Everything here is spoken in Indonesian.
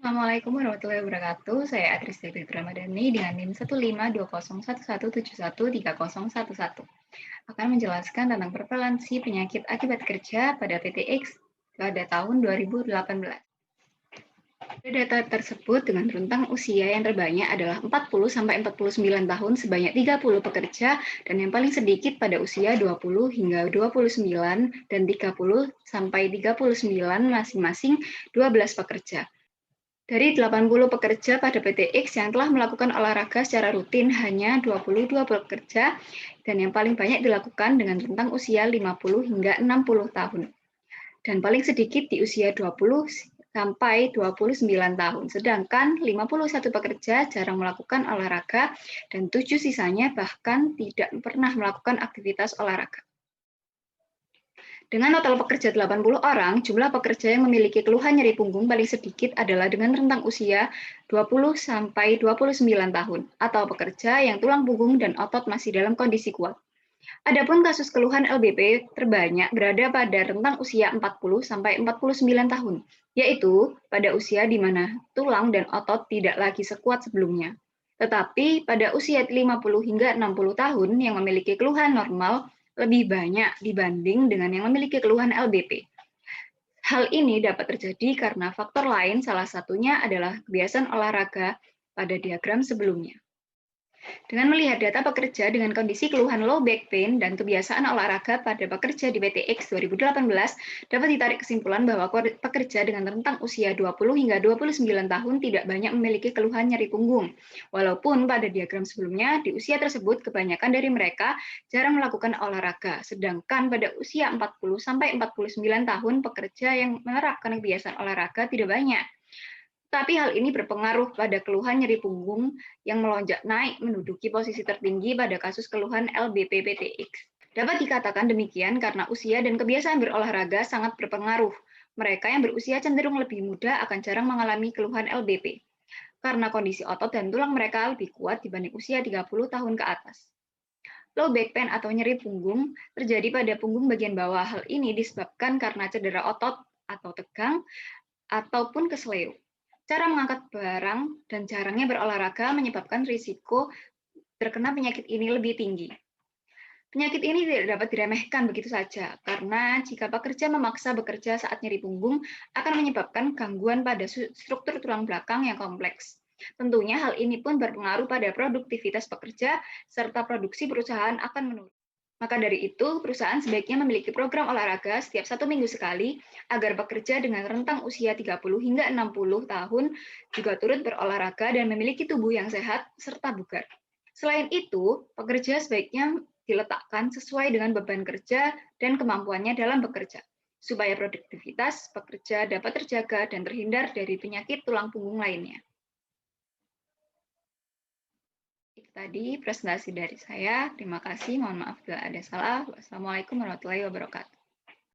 Assalamualaikum warahmatullahi wabarakatuh. Saya Atris Dewi Ramadhani dengan NIM 1520111713011. Akan menjelaskan tentang prevalensi penyakit akibat kerja pada PTX pada tahun 2018. Data tersebut dengan rentang usia yang terbanyak adalah 40-49 tahun sebanyak 30 pekerja dan yang paling sedikit pada usia 20 hingga 29 dan 30-39 masing-masing 12 pekerja. Dari 80 pekerja pada PTX yang telah melakukan olahraga secara rutin hanya 22 pekerja dan yang paling banyak dilakukan dengan rentang usia 50 hingga 60 tahun. Dan paling sedikit di usia 20 sampai 29 tahun. Sedangkan 51 pekerja jarang melakukan olahraga dan 7 sisanya bahkan tidak pernah melakukan aktivitas olahraga. Dengan total pekerja 80 orang, jumlah pekerja yang memiliki keluhan nyeri punggung paling sedikit adalah dengan rentang usia 20 sampai 29 tahun atau pekerja yang tulang punggung dan otot masih dalam kondisi kuat. Adapun kasus keluhan LBP terbanyak berada pada rentang usia 40 sampai 49 tahun, yaitu pada usia di mana tulang dan otot tidak lagi sekuat sebelumnya. Tetapi pada usia 50 hingga 60 tahun yang memiliki keluhan normal lebih banyak dibanding dengan yang memiliki keluhan LBP. Hal ini dapat terjadi karena faktor lain, salah satunya adalah kebiasaan olahraga pada diagram sebelumnya. Dengan melihat data pekerja dengan kondisi keluhan low back pain dan kebiasaan olahraga pada pekerja di PTX 2018, dapat ditarik kesimpulan bahwa pekerja dengan rentang usia 20 hingga 29 tahun tidak banyak memiliki keluhan nyeri punggung. Walaupun pada diagram sebelumnya, di usia tersebut kebanyakan dari mereka jarang melakukan olahraga, sedangkan pada usia 40 sampai 49 tahun pekerja yang menerapkan kebiasaan olahraga tidak banyak. Tapi hal ini berpengaruh pada keluhan nyeri punggung yang melonjak naik menduduki posisi tertinggi pada kasus keluhan LBP-PTX. Dapat dikatakan demikian karena usia dan kebiasaan berolahraga sangat berpengaruh. Mereka yang berusia cenderung lebih muda akan jarang mengalami keluhan LBP, karena kondisi otot dan tulang mereka lebih kuat dibanding usia 30 tahun ke atas. Low back pain atau nyeri punggung terjadi pada punggung bagian bawah. Hal ini disebabkan karena cedera otot atau tegang ataupun kesleo. Cara mengangkat barang dan jarangnya berolahraga menyebabkan risiko terkena penyakit ini lebih tinggi. Penyakit ini tidak dapat diremehkan begitu saja, karena jika pekerja memaksa bekerja saat nyeri punggung, akan menyebabkan gangguan pada struktur tulang belakang yang kompleks. Tentunya hal ini pun berpengaruh pada produktivitas pekerja, serta produksi perusahaan akan menurun. Maka dari itu, perusahaan sebaiknya memiliki program olahraga setiap 1 minggu sekali agar pekerja dengan rentang usia 30 hingga 60 tahun juga turut berolahraga dan memiliki tubuh yang sehat serta bugar. Selain itu, pekerja sebaiknya diletakkan sesuai dengan beban kerja dan kemampuannya dalam bekerja, supaya produktivitas pekerja dapat terjaga dan terhindar dari penyakit tulang punggung lainnya. Itu tadi presentasi dari saya. Terima kasih. Mohon maaf bila ada salah. Wassalamualaikum warahmatullahi wabarakatuh.